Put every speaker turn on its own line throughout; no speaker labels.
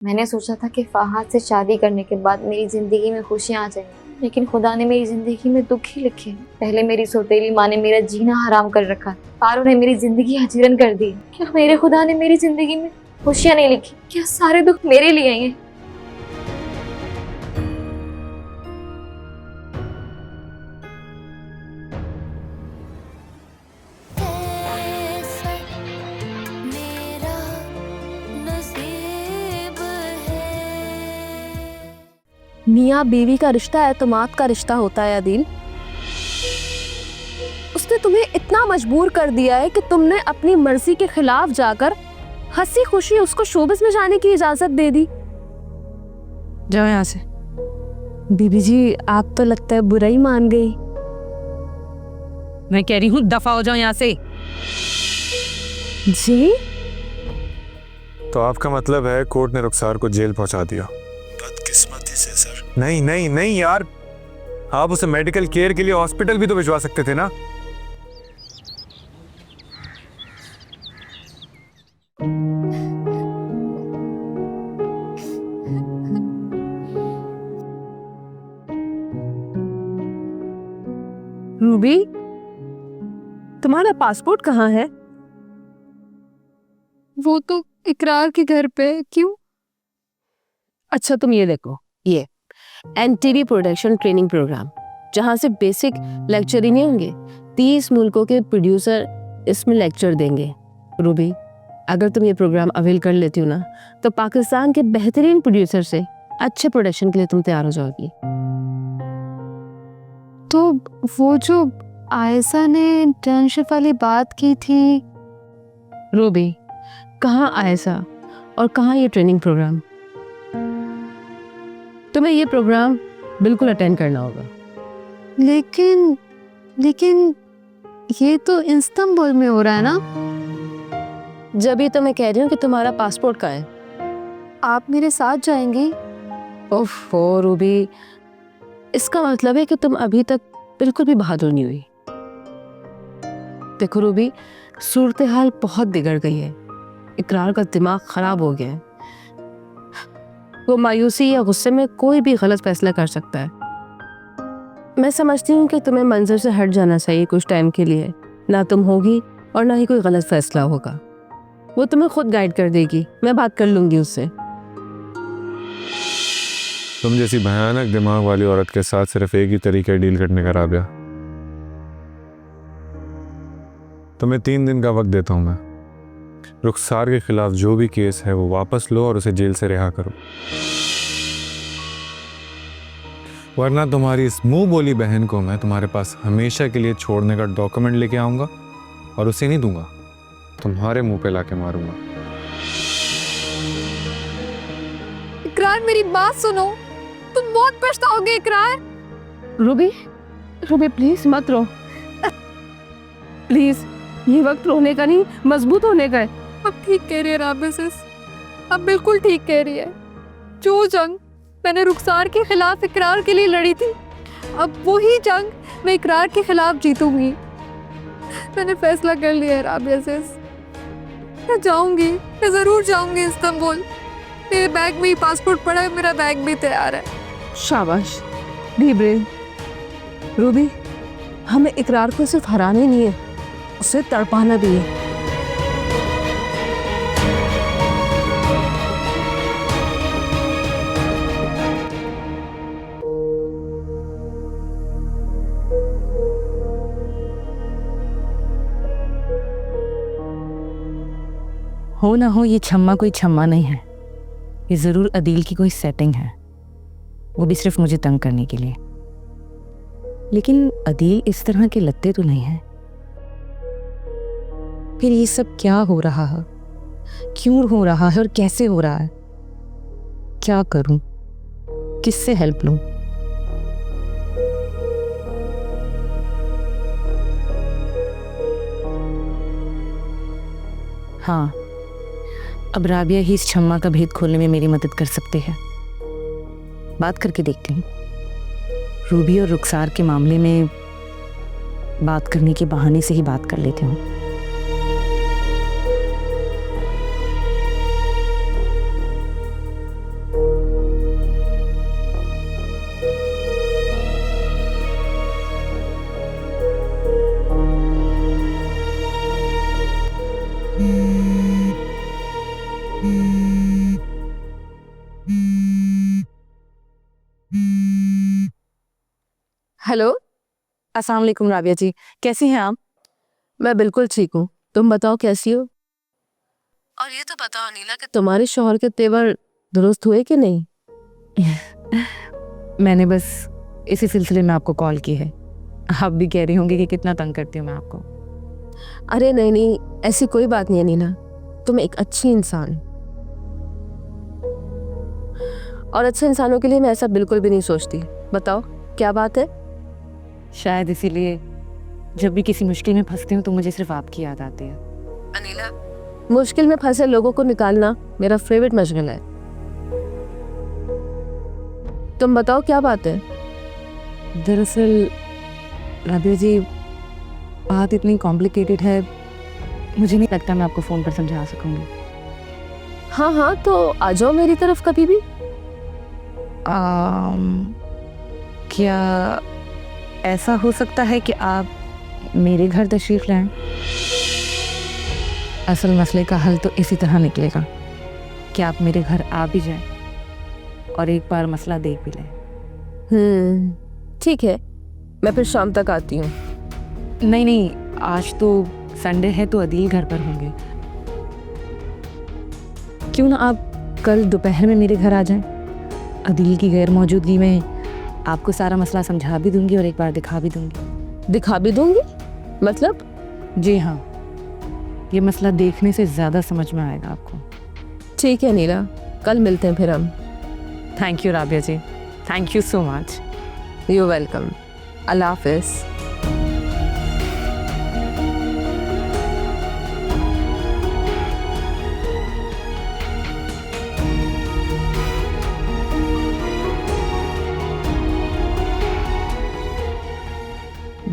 मैंने सोचा था कि फहाद से शादी करने के बाद मेरी जिंदगी में खुशियां आ जाएंगी, लेकिन खुदा ने मेरी जिंदगी में दुख ही लिखे। पहले मेरी सौतेली माँ ने मेरा जीना हराम कर रखा, पारो ने मेरी जिंदगी हजीरन कर दी। क्या मेरे खुदा ने मेरी जिंदगी में खुशियां नहीं लिखी? क्या सारे दुख मेरे लिए हैं?
मियाँ बीवी का रिश्ता एतमाद का रिश्ता होता है अदील। उसने तुम्हें इतना मजबूर कर दिया है कि तुमने अपनी मर्जी के खिलाफ जाकर हंसी खुशी उसको शोबिस में जाने की इजाजत दे दी। जाओ यहाँ से। बीबी जी, आप तो लगता है बुरा ही मान गई।
मैं कह रही हूँ दफा हो जाओ यहाँ से।
जी?
तो आपका मतलब है कोर्ट ने रुखसार को जेल पहुंचा दिया? बदकिस्मती से सर। नहीं नहीं नहीं यार, आप उसे मेडिकल केयर के लिए हॉस्पिटल भी तो भिजवा सकते थे ना।
रूबी, तुम्हारा पासपोर्ट कहाँ है?
वो तो इकरार के घर पे। क्यों?
अच्छा, तुम ये देखो, ये एनटीवी प्रोडक्शन ट्रेनिंग प्रोग्राम, जहाँ से बेसिक लेक्चर ही नहीं होंगे, 30 मुल्कों के प्रोड्यूसर इसमें लेक्चर देंगे। रूबी, अगर तुम ये प्रोग्राम अवेल कर लेती हो ना, तो पाकिस्तान के बेहतरीन प्रोड्यूसर से अच्छे प्रोडक्शन के लिए तुम तैयार हो जाओगी।
तो वो जो आयशा ने इंटर्नशिप वाली बात की थी।
रूबी, कहाँ आयशा और कहाँ ये ट्रेनिंग प्रोग्राम? तुम्हें ये प्रोग्राम बिल्कुल अटेंड करना होगा।
लेकिन ये तो इस्तांबुल में हो रहा है ना?
जब ही तो मैं कह रही हूँ कि तुम्हारा पासपोर्ट कहाँ है।
आप मेरे साथ जाएंगी?
ओफो रूबी, इसका मतलब है कि तुम अभी तक बिल्कुल भी बहादुर नहीं हुई। देखो रूबी, सूरत हाल बहुत बिगड़ गई है। इकरार का दिमाग खराब हो गया है। वो मायूसी या गुस्से में कोई भी गलत फैसला कर सकता है। मैं समझती हूँ कि तुम्हें मंजर से हट जाना चाहिए कुछ टाइम के लिए। ना तुम होगी और ना ही कोई गलत फैसला होगा। वो तुम्हें खुद गाइड कर देगी। मैं बात कर लूंगी उससे।
तुम जैसी भयानक दिमाग वाली औरत के साथ सिर्फ एक ही तरीका है डील करने का राबिया। तुम्हें 3 दिन का वक्त देता हूं मैं। रुखसार के खिलाफ जो भी केस है वो वापस लो और उसे जेल से रिहा करो, वरना तुम्हारी इस मुंह बोली बहन को मैं तुम्हारे पास हमेशा के लिए छोड़ने का डॉक्यूमेंट लेके आऊंगा और उसे नहीं दूंगा, तुम्हारे मुंह पे लाके मारूंगा।
इकरार, मेरी बात सुनो। तुम बहुत पछताओगे इकरार।
रूबी प्लीज मत रो। प्लीज, ये वक्त रोने का नहीं, मजबूत होने का है।
अब ठीक कह रही है राबिया सिस, अब बिल्कुल ठीक कह रही है। जो जंग मैंने रुखसार के खिलाफ इकरार के लिए लड़ी थी, अब वही जंग मैं इकरार के खिलाफ जीतूंगी। मैंने फैसला कर लिया है राबिया सिस। मैं जाऊंगी, मैं जरूर जाऊंगी इस्तांबुल। मेरे बैग में ही पासपोर्ट पड़ा है, मेरा बैग भी तैयार है।
शाबाश, डीप ब्रेथ। रूबी, हमें इकरार को सिर्फ हराना ही नहीं है, उसे तड़पाना भी है।
हो ना हो, ये छम्मा कोई छम्मा नहीं है। ये जरूर अदील की कोई सेटिंग है, वो भी सिर्फ मुझे तंग करने के लिए। लेकिन अदील इस तरह के लत्ते तो नहीं है। फिर ये सब क्या हो रहा है, क्यों हो रहा है और कैसे हो रहा है? क्या करूं, किससे हेल्प लूं? हाँ, अब राबिया ही इस छम्मा का भेद खोलने में मेरी मदद कर सकते हैं। बात करके देखती हूँ। रूबी और रुखसार के मामले में बात करने के बहाने से ही बात कर लेती हूँ।
हेलो।
अस्सलाम वालेकुम राबिया जी, कैसी हैं आप?
मैं बिल्कुल ठीक हूँ, तुम बताओ कैसी हो? और ये तो बताओ अनीला कि तुम्हारे शौहर के तेवर दुरुस्त हुए कि नहीं?
मैंने बस इसी सिलसिले में आपको कॉल की है। आप भी कह रही होंगी कि कितना तंग करती हूँ मैं आपको।
अरे नहीं नहीं, ऐसी कोई बात नहीं अनीला, तुम एक अच्छी इंसान हो। और अच्छे इंसानों के लिए मैं ऐसा बिल्कुल भी नहीं सोचती। बताओ क्या बात है?
शायद इसीलिए जब भी किसी मुश्किल में फंसती हूँ तो मुझे सिर्फ आपकी याद आती है।
अनीला, मुश्किल में फंसे लोगों को निकालना मेरा फेवरेट मशगला है। तुम बताओ क्या बात है?
दरअसल राबिया जी, बात इतनी कॉम्प्लिकेटेड है, मुझे नहीं लगता मैं आपको फ़ोन पर समझा सकूंगी।
हाँ हाँ, तो आ जाओ मेरी तरफ कभी भी।
क्या ऐसा हो सकता है कि आप मेरे घर तशरीफ़ लाएं? असल मसले का हल तो इसी तरह निकलेगा कि आप मेरे घर आ भी जाएं और एक बार मसला देख भी लें।
ठीक है, मैं फिर शाम तक आती हूँ।
नहीं नहीं, आज तो संडे है तो अदील घर पर होंगे। क्यों ना आप कल दोपहर में मेरे घर आ जाएं? अदील की गैर मौजूदगी में आपको सारा मसला समझा भी दूंगी और एक बार दिखा भी दूंगी।
दिखा भी दूंगी? मतलब?
जी हाँ, ये मसला देखने से ज़्यादा समझ में आएगा आपको।
ठीक है नीला, कल मिलते हैं फिर हम।
Thank you Rabia ji, thank you so much.
You welcome. Allah हाफिज़।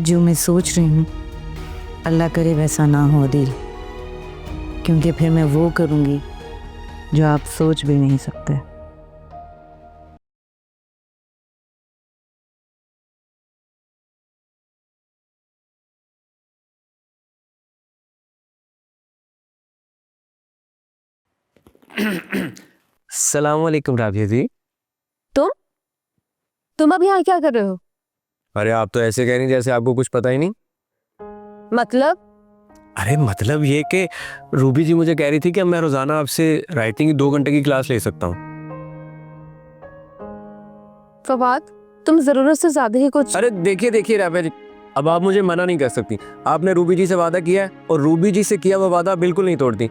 जो मैं सोच रही हूँ अल्लाह करे वैसा ना हो अदील, क्योंकि फिर मैं वो करूँगी जो आप सोच भी नहीं सकते।
सलाम वालेकुम राबिया जी।
तुम अब यहाँ क्या कर रहे हो?
अरे आप तो ऐसे कह रही जैसे आपको कुछ पता ही नहीं।
मतलब?
अरे मतलब ये कि रूबी जी मुझे कह रही थी कि मैं रोजाना आपसे राइटिंग की 2 घंटे की क्लास ले सकता हूँ।
फवाद, तुम जरूरत से ज्यादा ही कुछ।
अरे देखिए देखिए राबिया जी, अब आप मुझे मना नहीं कर सकती। आपने रूबी जी से वादा किया है और रूबी जी से किया हुआ वादा बिल्कुल नहीं तोड़ती।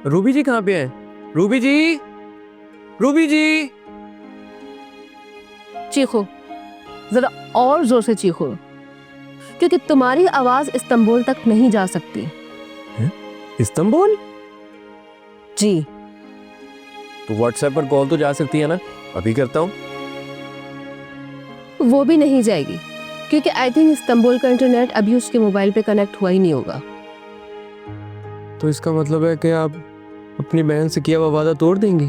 रूबी जी कहाँ पे हैं? रूबी जी, रूबी जी।
चीखो, जरा और जोर से चीखो, क्योंकि तुम्हारी आवाज इस्तांबुल तक नहीं जा सकती।
इस्तांबुल?
जी।
तो व्हाट्सएप पर कॉल तो जा सकती है ना? अभी करता हूँ।
वो भी नहीं जाएगी, क्योंकि आई थिंक इस्तांबुल का इंटरनेट अभी उसके मोबाइल पे कनेक्ट हुआ ही नहीं होगा।
तो इसका मतलब है कि आप अपनी बहन से किया हुआ वादा तोड़ देंगी?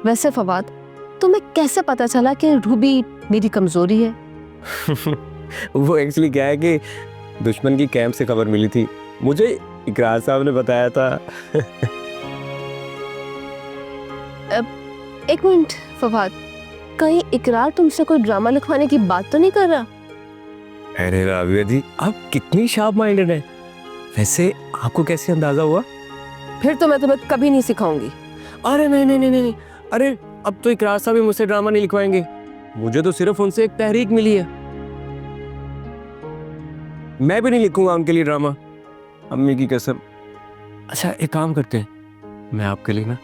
वैसे फवाद, तुम्हें कैसे पता चला कि रूबी मेरी कमजोरी है?
वो एक्चुअली क्या है कि दुश्मन की कैंप से खबर मिली थी, मुझे इकरार साहब ने बताया था।
एक मिनट फवाद, कहीं इकरार तुमसे कोई ड्रामा लिखवाने की बात तो नहीं कर रहा?
अरे राबिया जी, आप कितनी शार्प माइंडेड हैं। वैसे आपको कैसे अंदाजा हुआ?
फिर तो मैं तुम्हें कभी नहीं सिखाऊंगी।
अरे नहीं नहीं नहीं नहीं, अरे अब तो इकरार साहब भी मुझसे ड्रामा नहीं लिखवाएंगे। मुझे तो सिर्फ उनसे एक तहरीक मिली है। मैं भी नहीं लिखूंगा उनके लिए ड्रामा, अम्मी की कसम। अच्छा एक काम करते हैं, मैं आपके लिए ना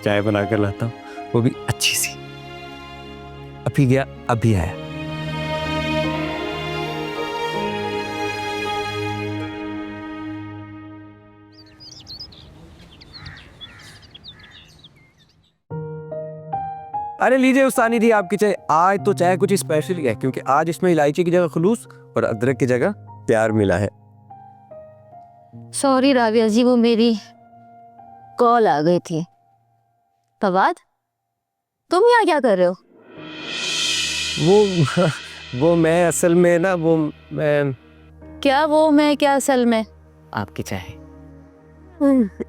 चाय बना कर लाता हूँ, वो भी अच्छी सी। अभी गया अभी आया। अरे लीजिए उस्तानी दी आपकी चाय। आज तो चाय कुछ स्पेशल है, क्योंकि आज इसमें इलायची की जगह खलूस और अदरक की जगह प्यार मिला है।
सॉरी राबिया जी, वो मेरी कॉल आ गई थी। फवाद, तुम यहाँ क्या कर रहे हो?
वो मैं असल में ना मैं
क्या वो मैं क्या असल में?
आपकी चाय।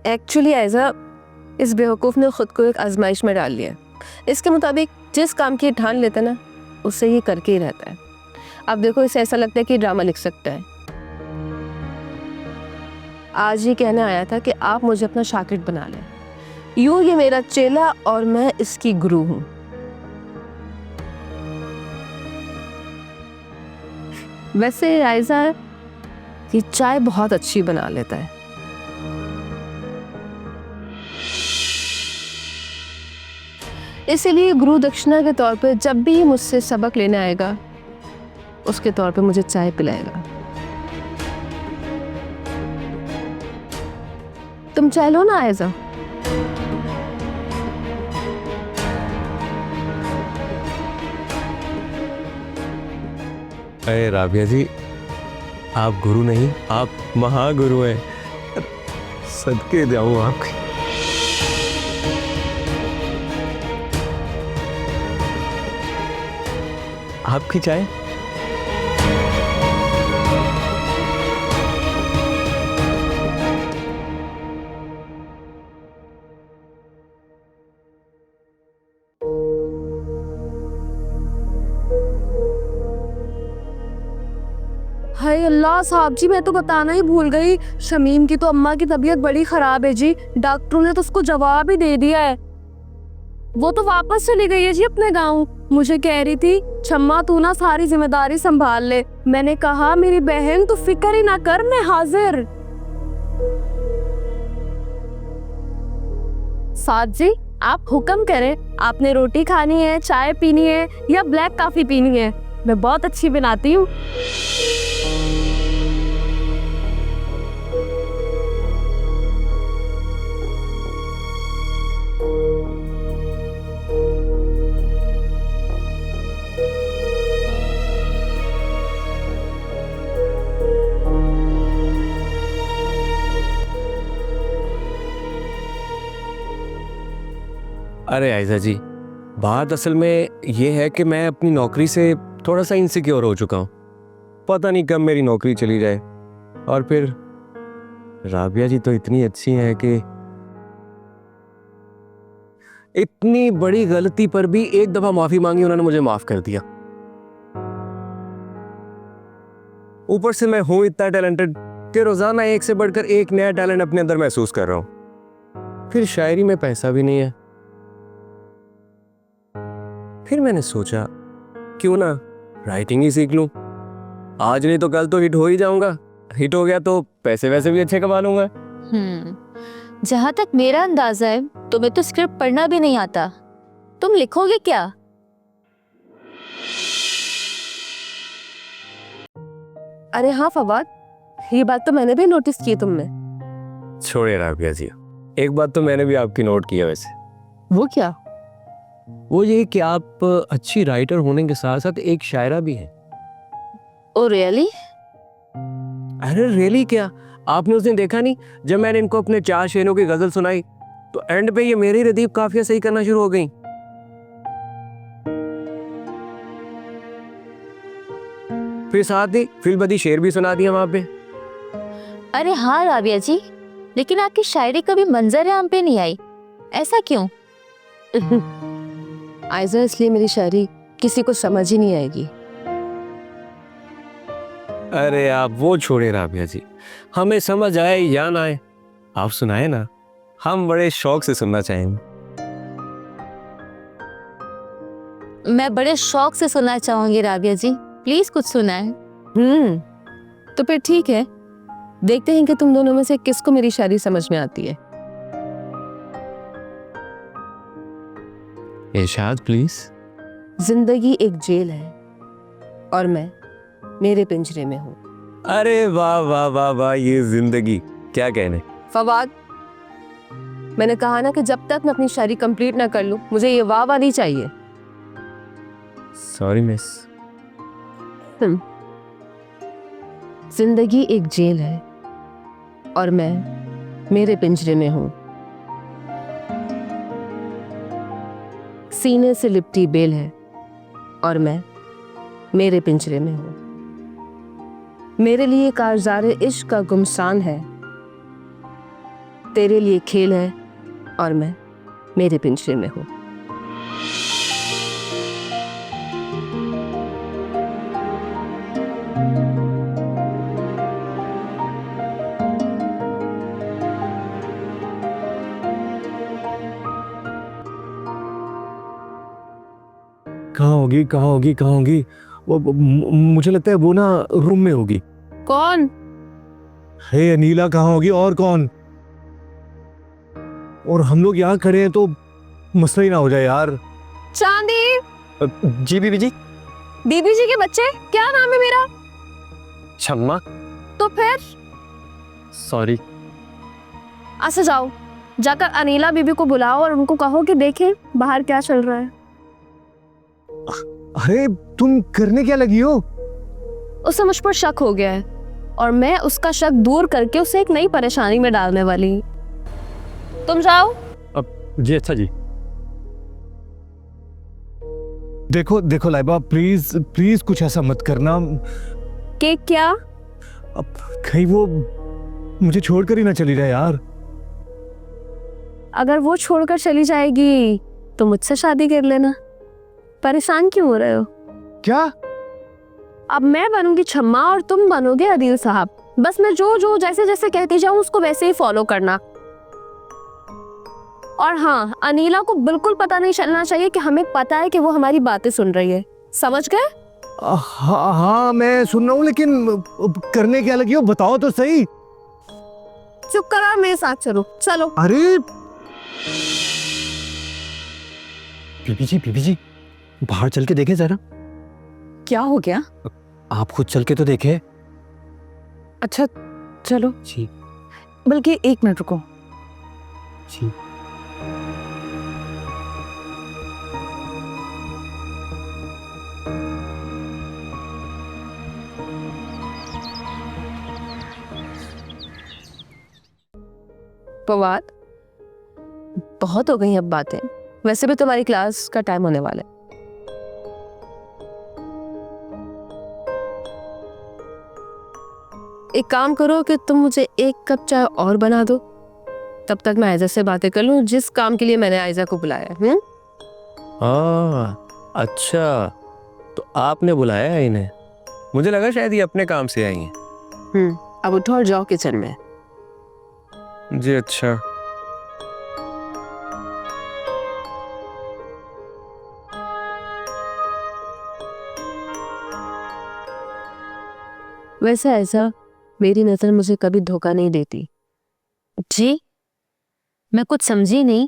एक्चुअली ऐसा, इस बेवकूफ़ ने खुद को एक आजमाइश में डाल लिया। इसके मुताबिक जिस काम की ठान लेते ना, उससे ये करके ही रहता है। अब देखो, इसे ऐसा लगता है कि ड्रामा लिख सकता है। आज ये कहने आया था कि आप मुझे अपना शागिर्द बना लें। यूं ये मेरा चेला और मैं इसकी गुरु हूं। वैसे आयजा ये चाय बहुत अच्छी बना लेता है। इसीलिए गुरु दक्षिणा के तौर पे जब भी ये मुझसे सबक लेने आएगा, उसके तौर पे मुझे चाय पिलाएगा। तुम चाय लो ना आयजा।
अरे राबिया जी, आप गुरु नहीं, आप महागुरु हैं। सदके जाऊं आपके। आपकी चाय।
हाय अल्लाह साहब जी, मैं तो बताना ही भूल गई। शमीम की तो अम्मा की तबीयत बड़ी खराब है जी। डॉक्टरों ने तो उसको जवाब ही दे दिया है। वो तो वापस चली गई है जी अपने गांव। मुझे कह रही थी छम्मा तू ना सारी जिम्मेदारी संभाल ले। मैंने कहा मेरी बहन तू फिक्र ही ना कर, मैं हाजिर। साथ जी आप हुक्म करें, आपने रोटी खानी है, चाय पीनी है या ब्लैक कॉफी पीनी है? मैं बहुत अच्छी बनाती हूँ।
अरे आयजा जी, बात असल में ये है कि मैं अपनी नौकरी से थोड़ा सा इनसिक्योर हो चुका हूँ। पता नहीं कब मेरी नौकरी चली जाए। और फिर राबिया जी तो इतनी अच्छी हैं कि इतनी बड़ी गलती पर भी एक दफा माफी मांगी, उन्होंने मुझे माफ कर दिया। ऊपर से मैं हूं इतना टैलेंटेड कि रोजाना एक से बढ़कर एक नया टैलेंट अपने अंदर महसूस कर रहा हूं। फिर शायरी में पैसा भी नहीं है। फिर मैंने सोचा क्यों ना राइटिंग ही सीख लूं। आज नहीं तो कल तो हिट हो ही जाऊंगा। हिट हो गया तो पैसे वैसे भी अच्छे कमा लूंगा।
जहाँ तक मेरा अंदाजा है तुम्हें तो स्क्रिप्ट पढ़ना भी नहीं आता। तुम लिखोगे क्या?
अरे हाँ फवाद, ये बात तो मैंने भी नोटिस की तुमने।
छोड़े राबिया जी, एक बात तो मैंने भी आपकी नोट किया वैसे।
वो क्या?
वो ये कि आप अच्छी राइटर होने के साथ साथ एक शायरा भी हैं।
Oh really?
अरे रियली क्या, आपने उस दिन देखा नहीं जब मैंने इनको अपने 4 शेरों की गजल सुनाई तो एंड पे ये मेरी रदीफ काफिया सही करना शुरू हो गई। फिर साथ ही फिल्बदी शेर भी सुना दिया वहां पे।
अरे हाँ राबिया जी, लेकिन आपकी शायरी कभी मंजर आम पे नहीं आई, ऐसा क्यों?
आयजा, इसलिए मेरी शायरी किसी को समझ ही नहीं आएगी।
अरे आप वो छोड़े राबिया जी, हमें समझ आए या ना आए, आप सुनाए ना, हम बड़े शौक से सुनना चाहेंगे।
मैं बड़े शौक से सुनना चाहूंगी राबिया जी, प्लीज कुछ सुनाएं।
तो फिर ठीक है, देखते हैं कि तुम दोनों में से किसको मेरी शायरी समझ में आती है।
इरशाद प्लीज।
जिंदगी एक जेल है और मैं मेरे पिंजरे में हूँ।
अरे वाह वाह वाह वाह, ये जिंदगी क्या कहने।
फवाद, मैंने कहा ना कि जब तक मैं अपनी शायरी कंप्लीट ना कर लूं, मुझे ये वाह वाह नहीं चाहिए।
Sorry miss.
जिंदगी एक जेल है और मैं मेरे पिंजरे में हूँ। सीने से लिपटी बेल है और मैं मेरे पिंजरे में हूँ। मेरे लिए कारज़ारे इश्क का गुमसान है, तेरे लिए खेल है और मैं मेरे पिंजरे में हूँ।
कहाँ होगी कहाँ होगी कहाँ होगी? मुझे लगता है वो ना रूम में होगी।
कौन?
हे अनीला, कहाँ होगी और कौन? और हम लोग यहाँ खड़े हैं तो मसला ही ना हो जाए यार।
चांदी।
जी बीबी जी।
बीबी जी के बच्चे, क्या नाम है मेरा?
शम्मा।
तो फिर
सॉरी।
अच्छा जाओ, जाकर अनीला बीबी को बुलाओ और उनको कहो कि देखें बाहर क्या चल रहा है।
अरे तुम करने क्या लगी हो?
उसे मुझ पर शक हो गया है और मैं उसका शक दूर करके उसे एक नई परेशानी में डालने वाली हूं। तुम जाओ।
जी अच्छा जी।
देखो देखो लाइबा, प्लीज प्लीज कुछ ऐसा मत करना।
कि क्या?
अब कहीं वो मुझे छोड़कर ही ना चली जाए यार।
अगर वो छोड़कर चली जाएगी तो मुझसे शादी कर लेना। परेशान क्यों हो रहे हो?
क्या?
अब मैं बनूंगी छम्मा और तुम बनोगे अदील साहब। बस मैं जो जो जैसे जैसे कहती जाऊं उसको वैसे ही फॉलो करना। और हाँ, अनीला को बिल्कुल पता नहीं चलना चाहिए कि हमें पता है कि वो हमारी बातें सुन रही है। समझ गए?
हाँ हाँ मैं सुन रहा हूँ, लेकिन करने क्या लगी हो बताओ तो सही।
चुप करो, मेरे साथ चलो। चलो।
अरे
बीबी जी बाहर चल के देखे जरा।
क्या हो गया?
आप खुद चल के तो देखे।
अच्छा चलो।
जी
बल्कि 1 मिनट रुको।
जी।
फवाद, बहुत हो गई अब बातें। वैसे भी तुम्हारी क्लास का टाइम होने वाला है। एक काम करो कि तुम मुझे 1 कप चाय और बना दो, तब तक मैं आयजा से बातें कर लूं जिस काम के लिए मैंने आयजा को बुलाया है।
अच्छा तो आपने बुलाया है इन्हें? मुझे लगा शायद ये अपने काम से आई हैं।
अब उठो और जाओ किचन में।
जी अच्छा।
वैसे ऐसा मेरी नजर मुझे कभी धोखा नहीं देती। जी, मैं कुछ समझी नहीं।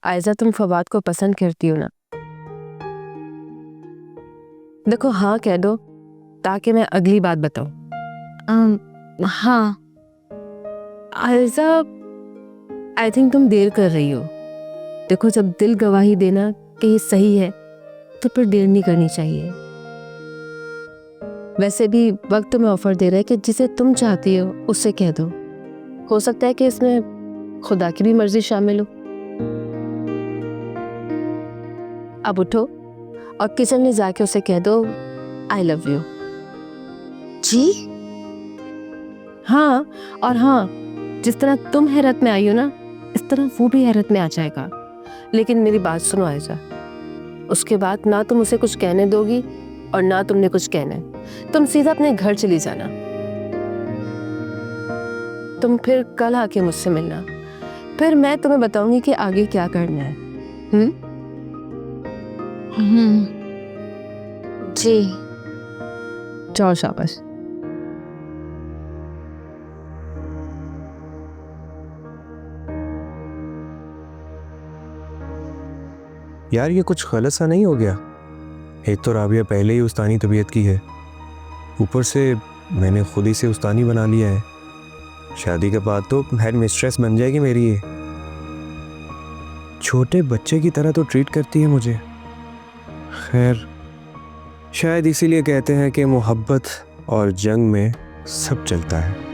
आयजा, तुम फवाद को पसंद करती हो ना? देखो हाँ कह दो ताकि मैं अगली बात बताऊं। हाँ। आयजा, आई थिंक तुम देर कर रही हो। देखो जब दिल गवाही देना कि ये सही है तो फिर देर नहीं करनी चाहिए। वैसे भी वक्त तुम्हें ऑफर दे रहा है कि जिसे तुम चाहती हो उससे कह दो। हो सकता है कि इसमें खुदा की भी मर्जी शामिल हो। अब उठो और किचन में जाके उसे कह दो आई लव यू। जी हाँ, और हाँ, जिस तरह तुम हैरत में आई हो ना, इस तरह वो भी हैरत में आ जाएगा। लेकिन मेरी बात सुनो आयजा, उसके बाद ना तुम उसे कुछ कहने दोगी और ना तुमने कुछ कहना है। तुम सीधा अपने घर चली जाना। तुम फिर कल आके मुझसे मिलना, फिर मैं तुम्हें बताऊंगी कि आगे क्या करना है। जी जाओ, शाबाश।
यार ये कुछ गलत सा नहीं हो गया? एक तो राबिया पहले ही उस्तानी तबीयत की है, ऊपर से मैंने खुद ही से उस्तानी बना लिया है। शादी के बाद तो हेड मिस्ट्रेस बन जाएगी मेरी ये। छोटे बच्चे की तरह तो ट्रीट करती है मुझे। खैर, शायद इसीलिए कहते हैं कि मोहब्बत और जंग में सब चलता है।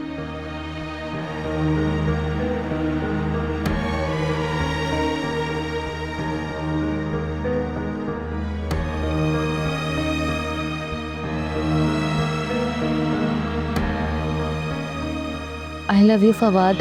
I love you Fawad.